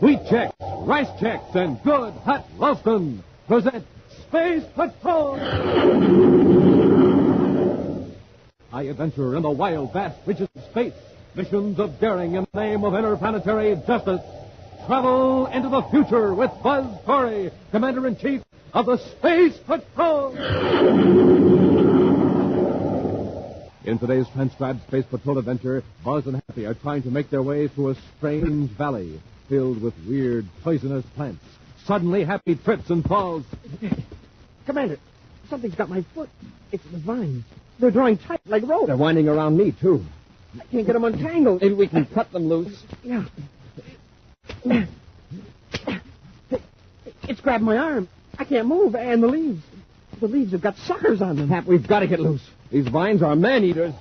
Wheat Checks, Rice Checks, and Good Hot Ralston present Space Patrol! High adventure in the wild, vast reaches of space. Missions of daring in the name of interplanetary justice. Travel into the future with Buzz Corey, Commander-in-Chief of the Space Patrol! In today's transcribed Space Patrol adventure, Buzz and Happy are trying to make their way through a strange valley filled with weird, poisonous plants. Suddenly, Happy trips and falls. Commander, something's got my foot. It's the vines. They're drawing tight like rope. They're winding around me, too. I can't get them untangled. Maybe we can cut them loose. Yeah. It's grabbed my arm. I can't move. And the leaves. The leaves have got suckers on them. Hap, we've got to get loose. These vines are man-eaters.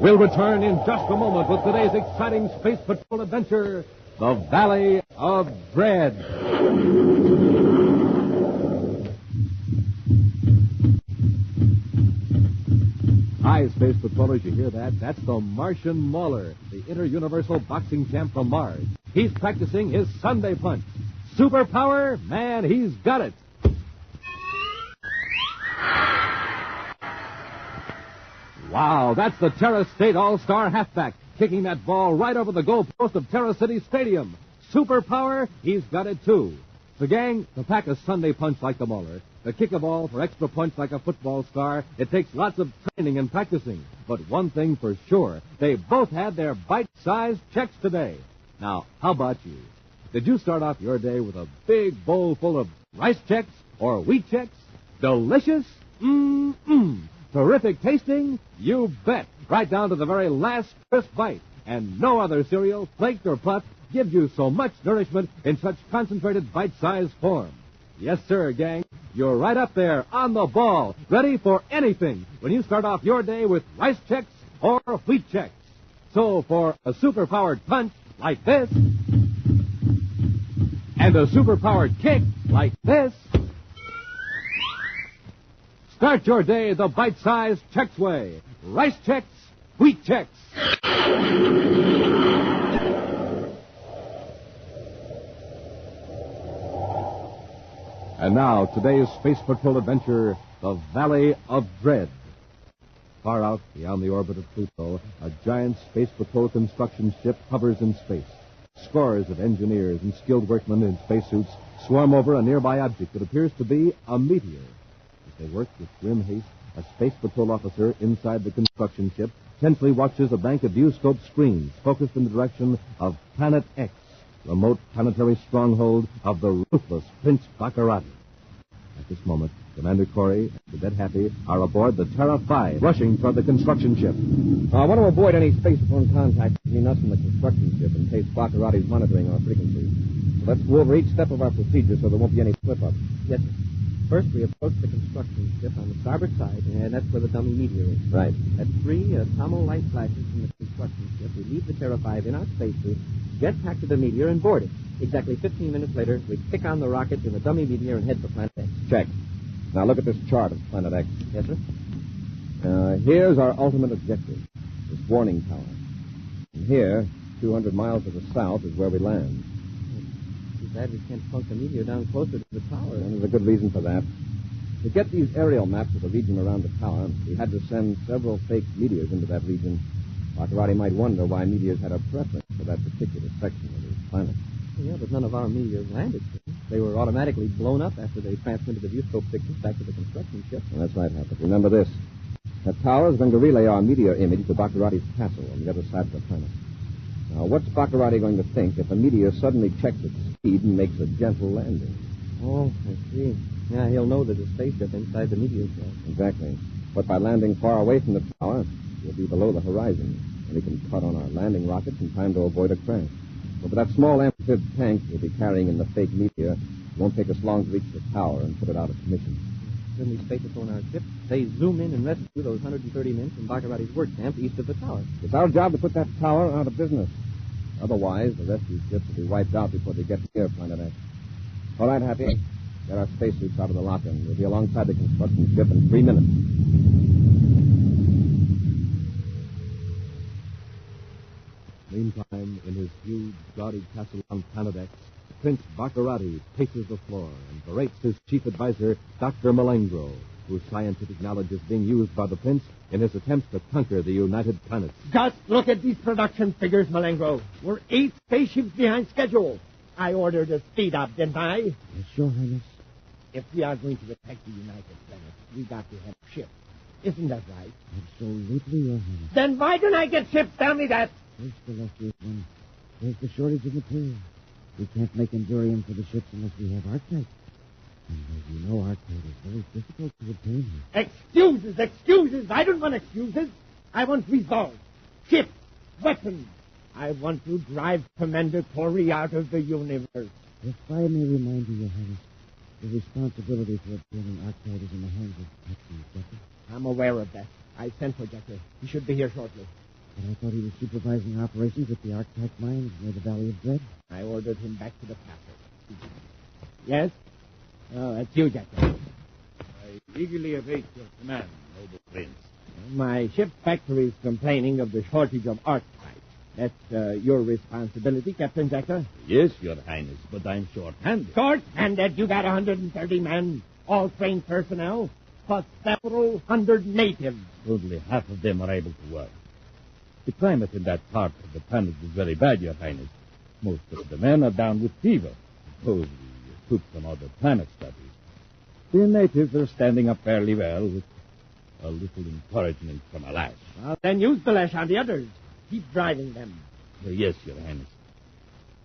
We'll return in just a moment with today's exciting Space Patrol adventure, The Valley of Dread. Hi, Space Patrollers, you hear that? That's the Martian Mauler, the inter-universal boxing champ from Mars. He's practicing his Sunday punch. Superpower? Man, he's got it. Wow, that's the Terra State All-Star halfback, kicking that ball right over the goalpost of Terra City Stadium. Superpower? He's got it, too. So, gang, to pack a Sunday punch like the Mauler, to kick a ball for extra punch like a football star, it takes lots of training and practicing. But one thing for sure, they both had their bite-sized checks today. Now, how about you? Did you start off your day with a big bowl full of rice checks or wheat checks? Delicious? Mmm. Terrific tasting? You bet. Right down to the very last crisp bite. And no other cereal, flaked or puffed, gives you so much nourishment in such concentrated bite-sized form. Yes, sir, gang. You're right up there on the ball, ready for anything when you start off your day with rice checks or wheat checks. So for a super-powered punch like this, and a super-powered kick like this, start your day the bite-sized checks way. Rice checks, wheat checks. And now, today's Space Patrol adventure, The Valley of Dread. Far out beyond the orbit of Pluto, a giant Space Patrol construction ship hovers in space. Scores of engineers and skilled workmen in spacesuits swarm over a nearby object that appears to be a meteor. As they work with grim haste, a Space Patrol officer inside the construction ship tensely watches a bank of viewscope screens focused in the direction of Planet X, remote planetary stronghold of the ruthless Prince Baccarati. At this moment, Commander Corey and Cadet Happy are aboard the Terra 5, rushing toward the construction ship. I want to avoid any space-phone contact between us and the construction ship in case Baccarati's monitoring our frequencies. So let's go over each step of our procedure so there won't be any slip-ups. Yes, sir. First, we approach the construction ship on the starboard side, and that's where the dummy meteor is. Right. At 3, Tomo light flashes from the construction ship. We leave the Terra 5 in our spacesuit, jet pack to the meteor, and board it. Exactly 15 minutes later, we kick on the rocket in the dummy meteor and head for Planet X. Check. Now look at this chart of Planet X. Yes, sir? Here's our ultimate objective, this warning tower. And here, 200 miles to the south, is where we land. Too bad we can't plunk the meteor down closer to the tower. And there's a good reason for that. To get these aerial maps of the region around the tower, we had to send several fake meteors into that region. Baccarati might wonder why meteors had a preference for that particular section of the planet. Yeah, but none of our meteors landed. They were automatically blown up after they transmitted the viewscope pictures back to the construction ship. Well, that's right, Happy. Remember this. That tower is going to relay our meteor image to Baccarati's castle on the other side of the planet. Now, what's Baccarati going to think if a meteor suddenly checks its speed and makes a gentle landing? Oh, I see. Yeah, he'll know there's a spaceship inside the meteor shell. Exactly. But by landing far away from the tower, we'll be below the horizon, and we can cut on our landing rockets in time to avoid a crash. But with that small amphibious tank we'll be carrying in the fake meteor, it won't take us long to reach the tower and put it out of commission. Then we space patrol on our ship. They zoom in and rescue those 130 men from Baccarati's work camp east of the tower. It's our job to put that tower out of business. Otherwise, the rescue ships will be wiped out before they get near Planet X. All right, Happy. Get our spacesuits out of the lock-in. We'll be alongside the construction ship in 3 minutes. Meantime, in his huge, gaudy castle on Planet X, Prince Baccarati paces the floor and berates his chief advisor, Dr. Malengro, whose scientific knowledge is being used by the prince in his attempts to conquer the United Planets. Just look at these production figures, Malengro. We're 8 spaceships behind schedule. I ordered a speed up, didn't I? Yes, Your Highness. If we are going to attack the United Planets, we got to have ships. Isn't that right? Absolutely, Your Highness. Then why don't I get ships? Tell me that. First, illustrious one, there's the shortage of material. We can't make endurium for the ships unless we have Arctite. And as you know, Arctite is very difficult to obtain here. Excuses. I don't want excuses. I want results. Ships, weapons. I want to drive Commander Corey out of the universe. If I may remind you, Your Highness, the responsibility for obtaining Arctite is in the hands of Captain Decker. I'm aware of that. I sent for Decker. He should be here shortly. But I thought he was supervising operations at the Arctite mines near the Valley of Dread. I ordered him back to the castle. Yes? Oh, that's you, Decker. I eagerly await your command, noble prince. My ship factory is complaining of the shortage of Arctite. That's your responsibility, Captain Decker. Yes, your highness, but I'm short-handed. Short-handed? You got 130 men, all trained personnel, plus several hundred natives. Only half of them are able to work. The climate in that part of the planet is very bad, your highness. Most of the men are down with fever. Suppose we took some other planet studies. The natives are standing up fairly well with a little encouragement from a lash. Well, then use the lash on the others. Keep driving them. Yes, your highness.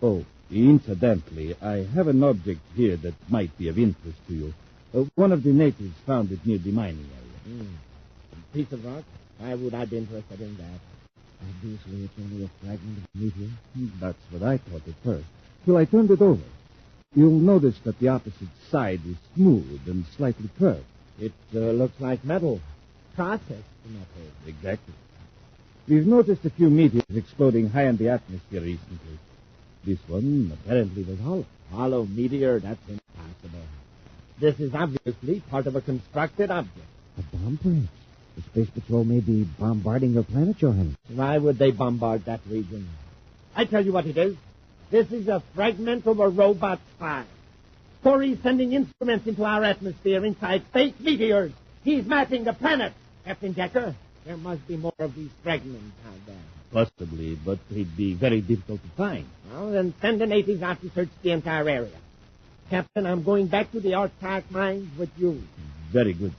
Oh, incidentally, I have an object here that might be of interest to you. One of the natives found it near the mining area. A piece of rock? Why would I be interested in that? Obviously, it's only a fragment of meteor. That's what I thought at first, till I turned it over. You'll notice that the opposite side is smooth and slightly curved. It looks like metal. Processed metal. Exactly. We've noticed a few meteors exploding high in the atmosphere recently. This one apparently was hollow. Hollow meteor? That's impossible. This is obviously part of a constructed object. A bomb, perhaps? The Space Patrol may be bombarding your planet, Your Highness. Why would they bombard that region? I tell you what it is. This is a fragment of a robot spy. Corey's sending instruments into our atmosphere inside fake meteors. He's mapping the planet. Captain Decker, there must be more of these fragments out there. Possibly, but they'd be very difficult to find. Well, then send the natives out to search the entire area. Captain, I'm going back to the Arctite mines with you. Very good, sir.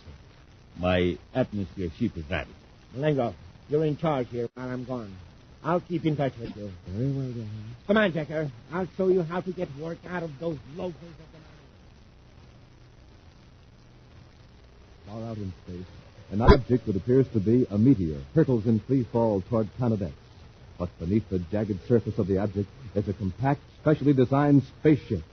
My atmosphere ship is ready. Malengo, you're in charge here while I'm gone. I'll keep in touch with you. Very well, Your Highness. Come on, Decker. I'll show you how to get work out of those loafers of the mine. Far out in space, an object that appears to be a meteor hurtles in free fall toward Planet X. But beneath the jagged surface of the object is a compact, specially designed spaceship.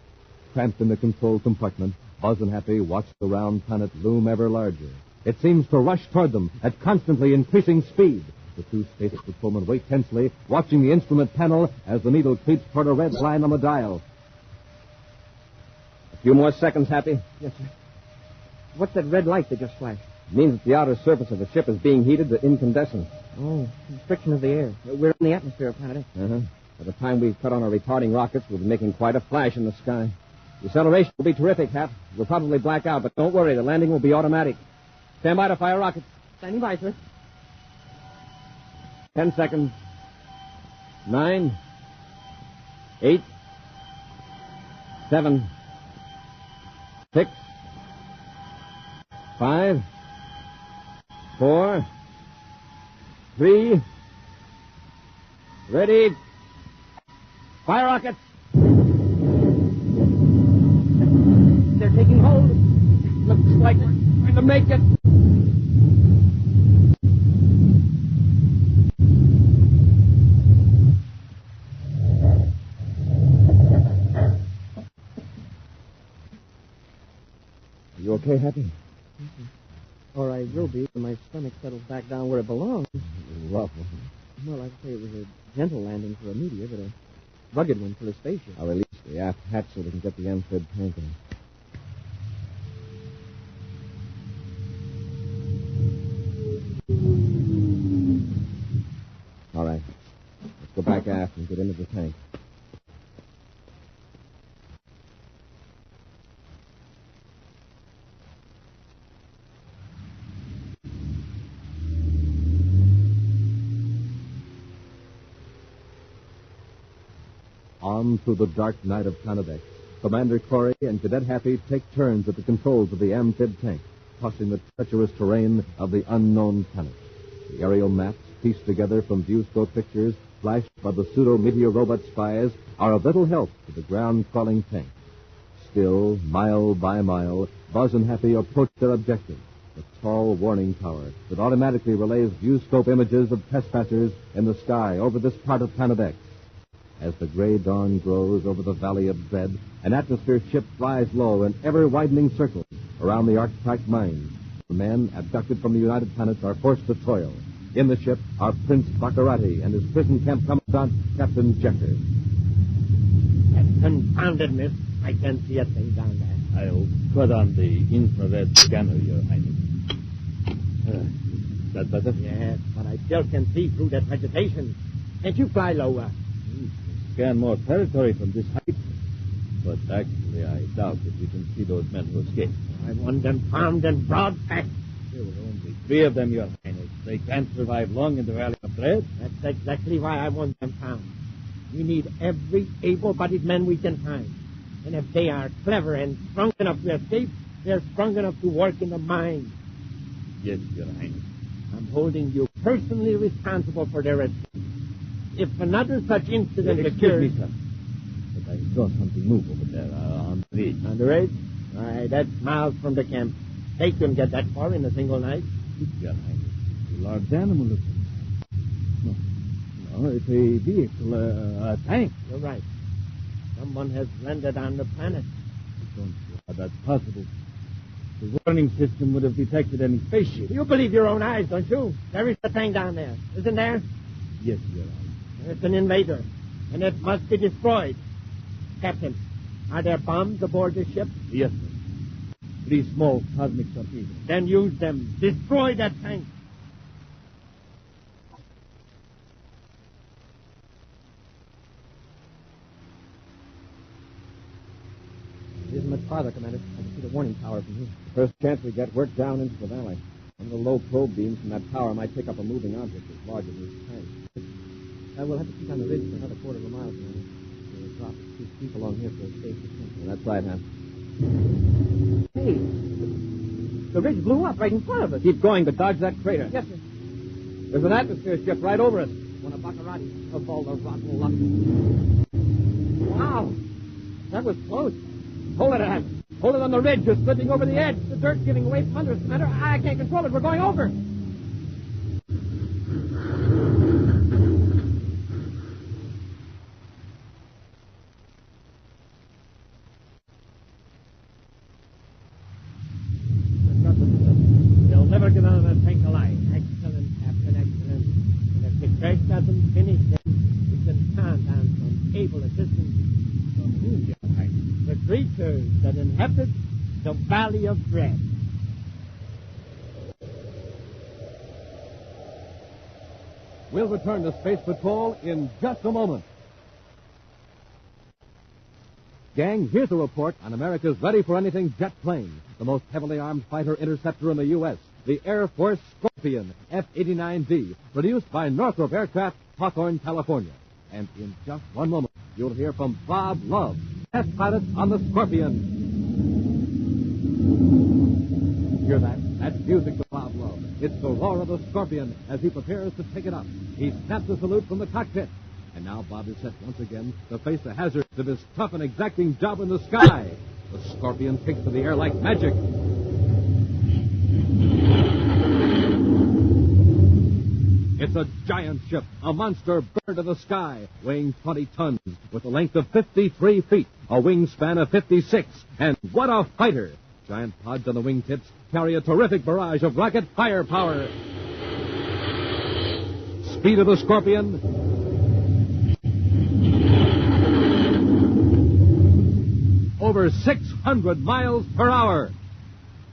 Cramped in the control compartment, Buzz and Happy watch the round planet loom ever larger. It seems to rush toward them at constantly increasing speed. The two space patrolmen wait tensely, watching the instrument panel as the needle creeps toward a red line on the dial. A few more seconds, Happy. Yes, sir. What's that red light that just flashed? It means that the outer surface of the ship is being heated to incandescence. Oh, friction of the air. We're in the atmosphere of Planet X. Uh-huh. By the time we cut on our retarding rockets, we'll be making quite a flash in the sky. The acceleration will be terrific, Hap. We'll probably black out, but don't worry. The landing will be automatic. Stand by to fire rockets. Standing by, sir. 10 seconds. 9, 8, 7, 6, 5, 4, 3. Ready. Fire rockets. They're taking hold. Looks like we're going to make it. Are you okay, Happy? Or I will be when my stomach settles back down where it belongs. Rough. Well, I'd say it was a gentle landing for a meteor, but a rugged one for a spaceship. I'll release the aft hatch so we can get the amphib tank in. All right. Let's go back back aft and get into the tank. On through the dark night of Planet X, Commander Corey and Cadet Happy take turns at the controls of the amphib tank, crossing the treacherous terrain of the unknown planet. The aerial maps, pieced together from viewscope pictures flashed by the pseudo-meteor robot spies, are of little help to the ground-crawling tank. Still, mile by mile, Buzz and Happy approach their objective, the tall warning tower that automatically relays viewscope images of trespassers in the sky over this part of Planet X. As the gray dawn grows over the Valley of Dread, an atmosphere ship flies low in ever-widening circles around the arc-tracked mines. The men, abducted from the United Planets, are forced to toil. In the ship are Prince Baccarati and his prison camp commandant, Captain Jecker. That confounded mist. I can't see a thing down there. I'll put on the infrared scanner, Your Highness. Is that better? Yes, but I still can see through that vegetation. Can't you fly lower? Scan more territory from this height. But actually, I doubt that we can see those men who escaped. I want them found in broad fact. There were only 3 of them, Your Highness. They can't survive long in the Valley of Dread. That's exactly why I want them found. We need every able-bodied man we can find. And if they are clever and strong enough to escape, they're strong enough to work in the mine. Yes, Your Highness. I'm holding you personally responsible for their escape. If another such incident occurs... me, sir. But I saw something move over there on the ridge. On the ridge? All right, that's miles from the camp. They couldn't get that far in a single night. Your Highness. A large animal looking. No, it's a vehicle, a tank. You're right. Someone has landed on the planet. I don't see how that's possible. The warning system would have detected any spaceship. You believe your own eyes, don't you? There is a thing down there, isn't there? Yes, Your Honor. It's an invader, and it must be destroyed. Captain, are there bombs aboard this ship? Yes, sir. 3 small cosmic torpedoes. Then use them. Destroy that tank. It isn't much farther, Commander. I can see the warning tower from here. The first chance we get, work down into the valley. One of the low probe beams from that tower might pick up a moving object as large as this tank. We'll have to keep on the ridge for another quarter of a mile, Commander. We'll drop 2 feet along here for a safe descent. Yeah, that's right, Hap. Hey, the ridge blew up right in front of us. Keep going, but dodge that crater. Yes, sir. There's an atmosphere ship right over us. One of Baccarati of all the rotten luck. Wow, that was close. Hold it, Hap. Hold it on the ridge. You're slipping over the edge. The dirt's giving away from under us, Commander. I can't control it. We're going over. They'll never get out of that tank alive. Excellent, Captain, excellent. And if the crash doesn't finish them, we can count on some able assistance from whom, Your Highness? The creatures that inhabit the Valley of Dread. We'll return to Space Patrol in just a moment. Gang, here's a report on America's ready-for-anything jet plane, the most heavily armed fighter interceptor in the U.S., the Air Force Scorpion F-89D, produced by Northrop Aircraft, Hawthorne, California. And in just one moment, you'll hear from Bob Love, test pilot on the Scorpion. Hear that? That's music to Bob Love. It's the roar of the Scorpion as he prepares to take it up. He snaps a salute from the cockpit. And now Bob is set once again to face the hazards of his tough and exacting job in the sky. The Scorpion takes to the air like magic. It's a giant ship, a monster bird of the sky, weighing 20 tons, with a length of 53 feet, a wingspan of 56, and what a fighter! Giant pods on the wingtips carry a terrific barrage of rocket firepower. Speed of the Scorpion, over 600 miles per hour.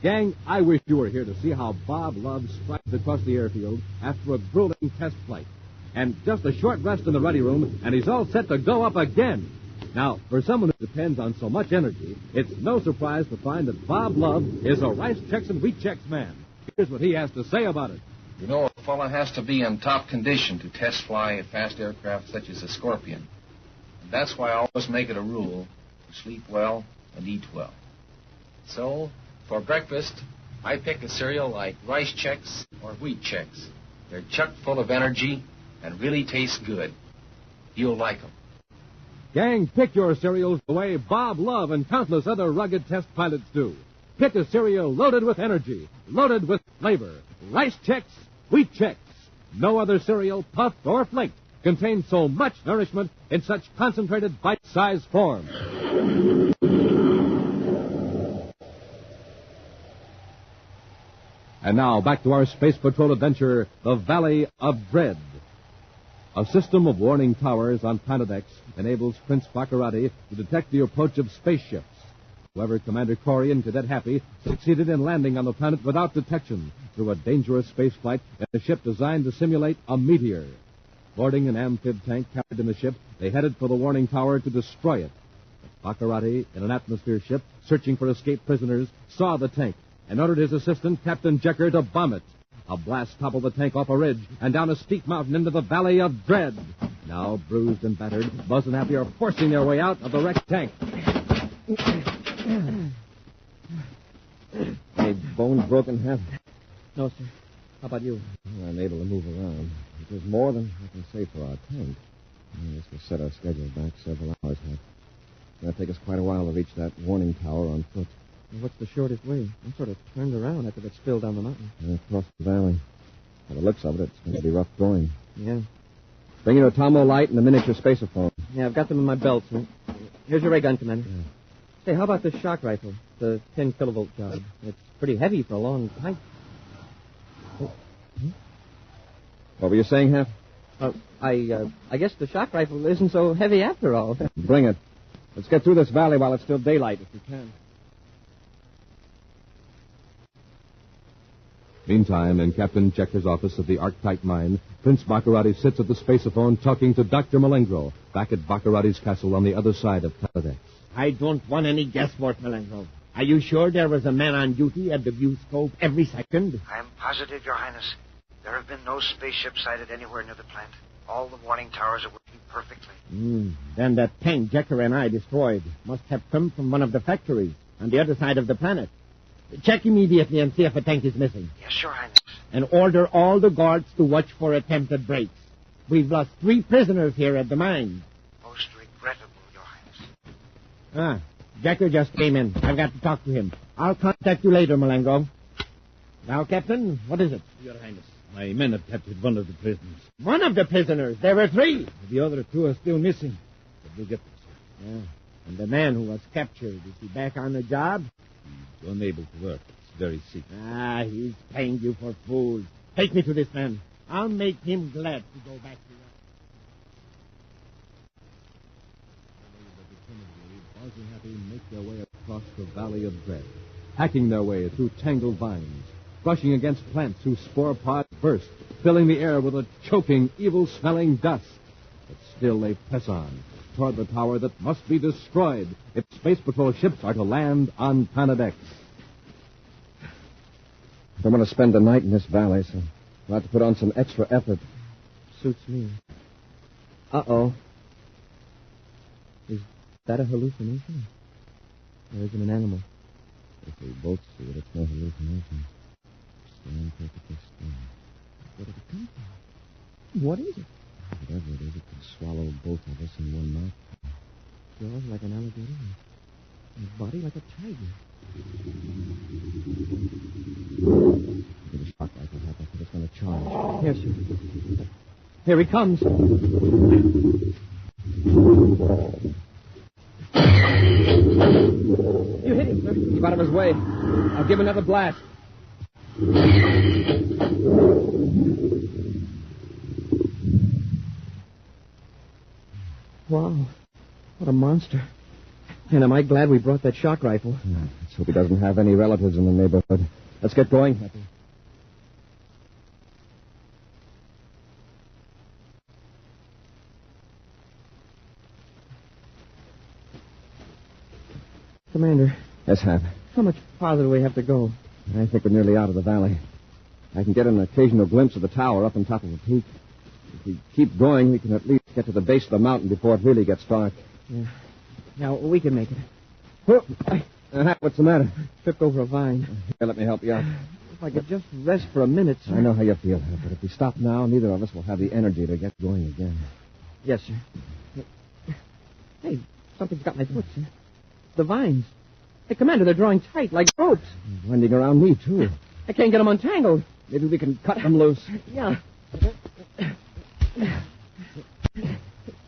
Gang, I wish you were here to see how Bob Love strides across the airfield after a grueling test flight. and just a short rest in the ready room, and he's all set to go up again. Now, for someone who depends on so much energy, it's no surprise to find that Bob Love is a rice checks and wheat checks man. Here's what he has to say about it. You know, a fella has to be in top condition to test fly a fast aircraft such as a Scorpion. And that's why I always make it a rule to sleep well and eat well. So, for breakfast, I pick a cereal like Rice Chex or Wheat Chex. They're chock full of energy and really taste good. You'll like them. Gang, pick your cereals the way Bob Love and countless other rugged test pilots do. Pick a cereal loaded with energy, loaded with flavor. Rice Chex, Wheat Chex. No other cereal, puffed or flaked, contains so much nourishment in such concentrated bite-sized form. And now, back to our Space Patrol adventure, the Valley of Dread. A system of warning towers on Planet X enables Prince Baccarati to detect the approach of spaceships. However, Commander Corey and Cadet Happy succeeded in landing on the planet without detection through a dangerous space flight in a ship designed to simulate a meteor. Boarding an amphib tank carried in the ship, they headed for the warning tower to destroy it. But Baccarati, in an atmosphere ship searching for escaped prisoners, saw the tank and ordered his assistant, Captain Jecker, to bomb it. A blast toppled the tank off a ridge and down a steep mountain into the Valley of Dread. Now, bruised and battered, Buzz and Happy are forcing their way out of the wrecked tank. Any bones broken, Hap? No, sir. How about you? Well, I'm able to move around. It was more than I can say for our tank. This will set our schedule back several hours, Hap. It's going to take us quite a while to reach that warning tower on foot. Well, what's the shortest way? I'm sort of turned around after that spill down the mountain. Across the valley. By the looks of it, it's going to be rough going. Yeah. Bring your Atomo light and a miniature spacerphone. Yeah, I've got them in my belt, sir. Here's your ray gun, Commander. Yeah. Say, how about this shock rifle? The 10 kilovolt job. It's pretty heavy for a long pipe. What were you saying, Hap? I guess the shock rifle isn't so heavy after all. Bring it. Let's get through this valley while it's still daylight, if we can. Meantime, in Captain Checker's office of the Arctite mine, Prince Baccarati sits at the spaceophone talking to Dr. Malengro back at Baccarati's castle on the other side of Planet X. I don't want any guesswork, Malengro. Are you sure there was a man on duty at the view scope every second? I'm positive, Your Highness. There have been no spaceships sighted anywhere near the plant. All the warning towers are working perfectly. Then that tank Jecker and I destroyed must have come from one of the factories on the other side of the planet. Check immediately and see if a tank is missing. Yes, Your Highness. And order all the guards to watch for attempted breaks. We've lost 3 prisoners here at the mine. Most regrettable, Your Highness. Jecker just came in. I've got to talk to him. I'll contact you later, Malengro. Now, Captain, what is it? Your Highness, my men have captured one of the prisoners. One of the prisoners. There were 3. The other 2 are still missing. But we'll get them, sir. Yeah. And the man who was captured, is he back on the job? He's unable to work. He's very sick. He's paying you for fools. Take me to this man. I'll make him glad to go back to work. Buzz and Happy make their way across the Valley of Dread, hacking their way through tangled vines, brushing against plants whose spore pods burst, filling the air with a choking, evil-smelling dust. But still they press on toward the tower that must be destroyed if Space Patrol ships are to land on Planet X. I want to spend the night in this valley, so we'll have to put on some extra effort. Suits me. Uh-oh. Is that a hallucination? Or is it an animal? If we both see it, it's no hallucination. Stand perfectly still. Where did it come from? What is it? Whatever it is, it could swallow both of us in one mouth. Jaws like an alligator and a body like a tiger. Get a shock rifle, Hap. I think it's going to charge. Here, sir. Here he comes. You hit him, sir. Keep out of his way. I'll give another blast. Wow. What a monster. And am I glad we brought that shock rifle. Let's hope he doesn't have any relatives in the neighborhood. Let's get going, Happy. Commander, Yes, Hap. how much farther do we have to go? I think we're nearly out of the valley. I can get an occasional glimpse of the tower up on top of the peak. If we keep going, we can at least get to the base of the mountain before it really gets dark. Yeah. Now, we can make it. Hap, what's the matter? Tripped over a vine. Here, let me help you out. If I could just rest for a minute, sir. I know how you feel, Hap, but if we stop now, neither of us will have the energy to get going again. Yes, sir. Hey, something's got my foot, sir. The vines. Hey, Commander, they're drawing tight, like ropes. They're winding around me, too. I can't get them untangled. Maybe we can cut them loose. Yeah.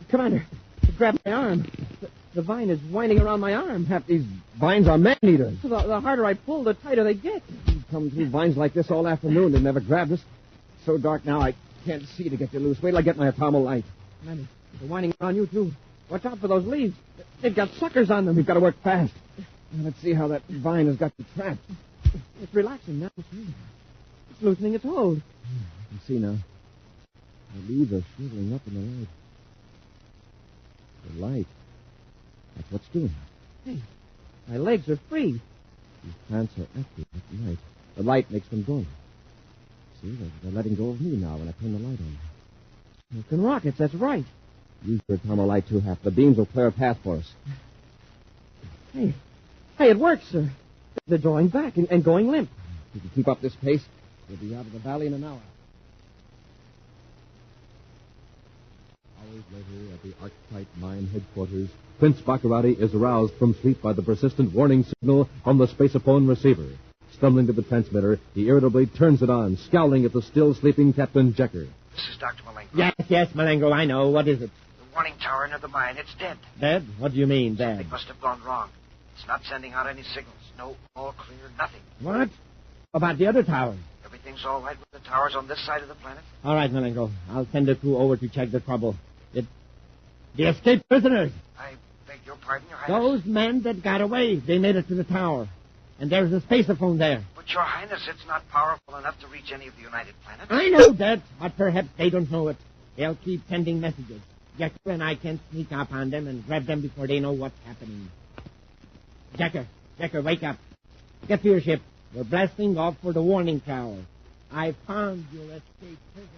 Commander, grab my arm. The vine is winding around my arm. Hap, these vines are man-eaters. The harder I pull, the tighter they get. We've come through vines like this all afternoon. They never grabbed us. It's so dark now, I can't see to get you loose. Wait till I get my atomo light. Commander, they're winding around you, too. Watch out for those leaves. They've got suckers on them. We've got to work fast. Now, let's see how that vine has got you trapped. It's relaxing now. It's loosening its hold. I can see now. The leaves are shriveling up in the light. The light. That's what's doing it. Hey, my legs are free. These plants are active at night. The light makes them dormant. See, they're letting go of me now when I turn the light on. Smoking rockets, that's right. Use your atomo light too, Hap. The beams will clear a path for us. Hey, it works, sir. They're drawing back and going limp. If we keep up this pace, we'll be out of the valley in an hour. Hours later, at the Archetype mine headquarters, Prince Baccarati is aroused from sleep by the persistent warning signal on the spaceophone receiver. Stumbling to the transmitter, he irritably turns it on, scowling at the still sleeping Captain Jecker. This is Dr. Malenko. Yes, Malengo, I know. What is it? The warning tower near the mine, it's dead. Dead? What do you mean, Something dead? must have gone wrong. It's not sending out any signals. No, all clear, nothing. What? About the other tower? Everything's all right with the towers on this side of the planet? All right, Malengo. I'll send a crew over to check the trouble. The escaped prisoners. I beg your pardon, Your Highness. Those men that got away, they made it to the tower. And there's a spaceophone there. But, Your Highness, it's not powerful enough to reach any of the United Planets. I know that, but perhaps they don't know it. They'll keep sending messages. Jacker and I can sneak up on them and grab them before they know what's happening. Jacker, wake up. Get to your ship. We're blasting off for the warning tower. I found your escaped prisoner.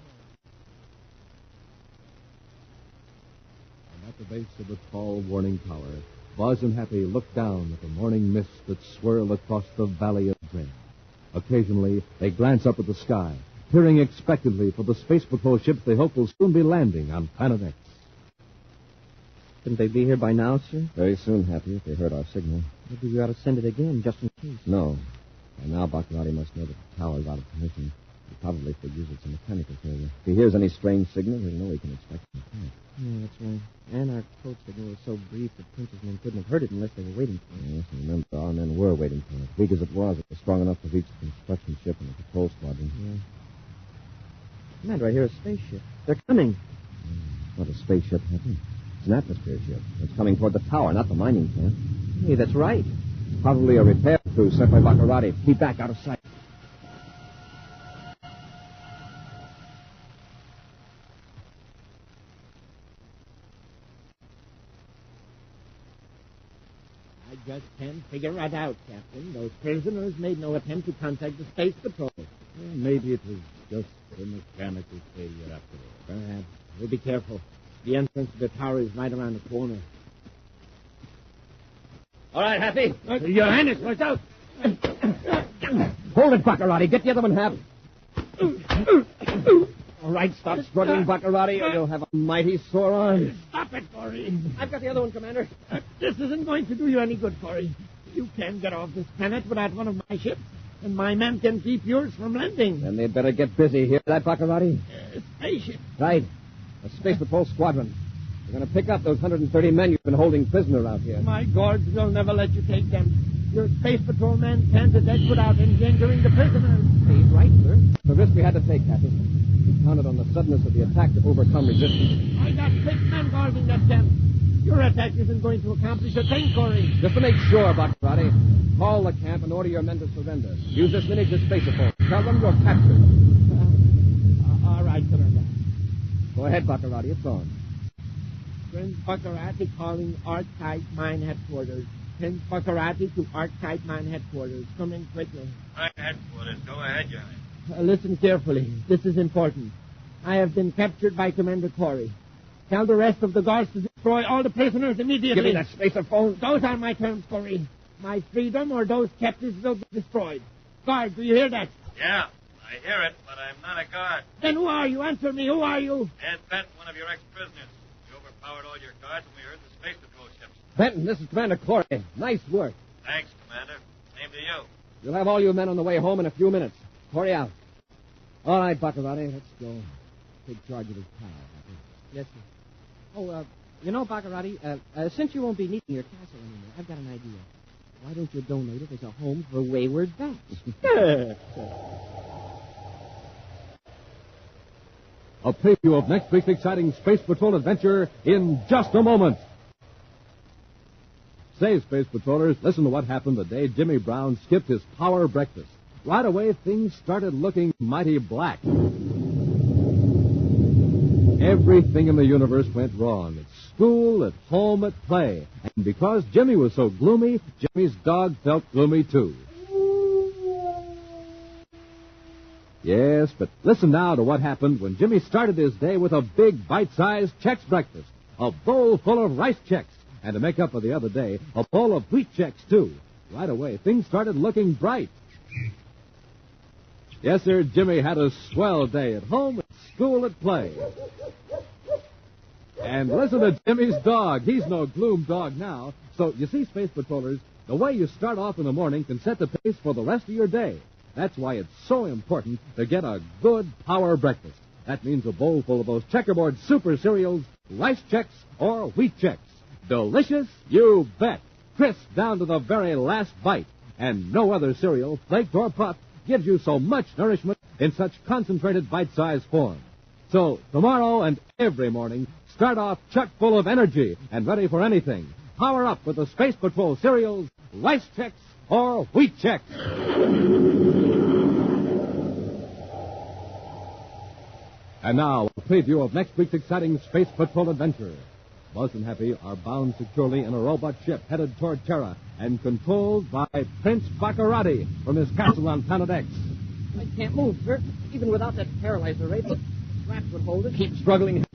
And at the base of the tall warning tower, Buzz and Happy look down at the morning mists that swirl across the valley of dread. Occasionally, they glance up at the sky, peering expectantly for the space patrol ships they hope will soon be landing on Planet X. Couldn't they be here by now, sir? Very soon, Happy, if they heard our signal. Maybe we ought to send it again, just in case. No. By now, Baccarati must know that the tower's out of commission. He probably figures it's a mechanical failure. If he hears any strange signal, he'll know he can expect an attack. Yeah, that's right. And our code signal was so brief that Prince's men couldn't have heard it unless they were waiting for it. Yes, and remember, our men were waiting for it. Weak as it was strong enough to reach the construction ship and the patrol squadron. Yeah. Commander, I hear a spaceship. They're coming. It's not a spaceship, Happy. It's an atmosphere ship. It's coming toward the tower, not the mining camp. Hey, that's right. Probably a repair crew sent by Baccarati. Keep back out of sight. I just can't figure that out, Captain. Those prisoners made no attempt to contact the Space Patrol. Well, maybe it was just a mechanical failure after all. Perhaps. We'll be careful. The entrance to the tower is right around the corner. All right, Happy. Your Highness, watch out! Hold it, Baccarati. Get the other one, Hap. All right, Stop struggling, Baccarati, or you'll have a mighty sore arm. Stop it, Corey. I've got the other one, Commander. This isn't going to do you any good, Corey. You can't get off this planet without one of my ships, and my men can keep yours from landing. Then they'd better get busy. Hear that, Baccarati? Spaceship. Right. A Space Patrol squadron. We're going to pick up those 130 men you've been holding prisoner out here. My gourds will never let you take them. Your Space Patrol men can't attack without endangering the prisoners. He's right, sir. The risk we had to take, Happy. We counted on the suddenness of the attack to overcome resistance. I got 6 men guarding that camp. Your attack isn't going to accomplish a thing, Corey. Just to make sure, Baccarati, call the camp and order your men to surrender. Use this miniature spaceophone. Tell them you're captured. All right, Commander. Go ahead, Baccarati. It's on. Prince Baccarati calling Archetype mine headquarters. Prince Baccarati to Archetype Man headquarters. Come in quickly. Right headquarters. Go ahead, Your Highness. Listen carefully. This is important. I have been captured by Commander Corey. Tell the rest of the guards to destroy all the prisoners immediately. Give me that spacer-phone. Those are my terms, Corey. My freedom or those captives will be destroyed. Guard, do you hear that? Yeah, I hear it, but I'm not a guard. Then who are you? Answer me. Who are you? Ed Benton, one of your ex-prisoners. You overpowered all your guards when we heard the Space Patrol ships. Benton, this is Commander Corey. Nice work. Thanks, Commander. Same to you. You'll have all you men on the way home in a few minutes. Corey out. All right, Baccarati, let's go. Take charge of his pal. Yes, sir. Oh, Baccarati, since you won't be needing your castle anymore, I've got an idea. Why don't you donate it as a home for wayward bats? A preview of next week's exciting Space Patrol adventure in just a moment. Say, Space Patrollers, listen to what happened the day Jimmy Brown skipped his power breakfast. Right away, things started looking mighty black. Everything in the universe went wrong. At school, at home, at play. And because Jimmy was so gloomy, Jimmy's dog felt gloomy, too. Yes, but listen now to what happened when Jimmy started his day with a big, bite-sized Chex breakfast. A bowl full of rice Chex. And to make up for the other day, a bowl of wheat Chex, too. Right away, things started looking bright. Yes, sir, Jimmy had a swell day at home, at school, at play. And listen to Jimmy's dog. He's no gloom dog now. So, you see, Space Patrollers, the way you start off in the morning can set the pace for the rest of your day. That's why it's so important to get a good power breakfast. That means a bowl full of those checkerboard super cereals, rice Chex, or wheat Chex. Delicious? You bet. Crisp down to the very last bite. And no other cereal, flaked or puffed, gives you so much nourishment in such concentrated bite-sized form. So, tomorrow and every morning, start off chock full of energy and ready for anything. Power up with the Space Patrol cereals, rice Chex, or wheat Chex. And now, a preview of next week's exciting Space Patrol adventure. Buzz and Happy are bound securely in a robot ship headed toward Terra and controlled by Prince Baccarati from his castle on Planet X. I can't move, sir. Even without that paralyzer ray, the straps would hold it. Keep struggling.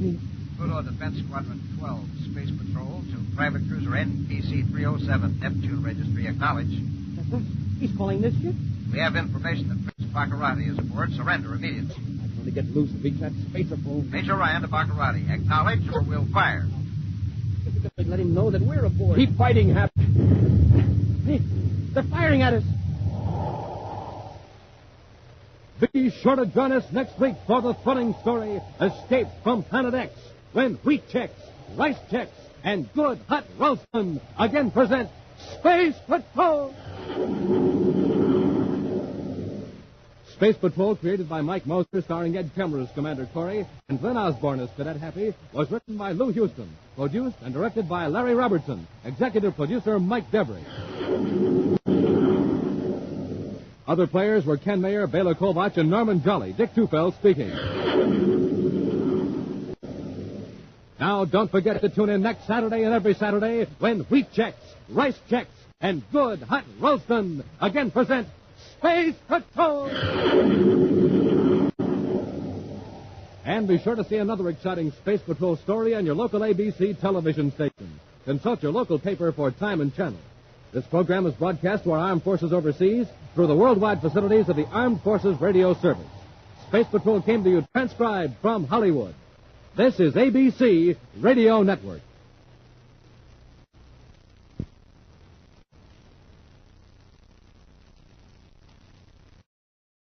Pluto Defense Squadron 12, Space Patrol to Private Cruiser NPC 307, Neptune Registry, acknowledge. Yes, sir. He's calling this ship? We have information that Prince Baccarati is aboard. Surrender immediately. I can only get loose and reach that spacer phone. Major Ryan to Baccarati. Acknowledge or we'll fire. If we could let him know that we're aboard. Keep fighting, Happy. Hey, they're firing at us. Be sure to join us next week for the thrilling story, Escape from Planet X, when wheat Chex, rice Chex, and good hot roastin' again present Space Patrol. Space Patrol, created by Mike Moser, starring Ed Kemmer as Commander Corey, and Glenn Osborne as Cadet Happy, was written by Lou Houston, produced and directed by Larry Robertson, executive producer Mike Devery. Other players were Ken Mayer, Bela Kovach, and Norman Jolly. Dick Tufeld speaking. Now, don't forget to tune in next Saturday and every Saturday when wheat Chex, rice Chex, and good hot roastin' again present Space Patrol. And be sure to see another exciting Space Patrol story on your local ABC television station. Consult your local paper for time and channel. This program is broadcast to our armed forces overseas through the worldwide facilities of the Armed Forces Radio Service. Space Patrol came to you transcribed from Hollywood. This is ABC Radio Network.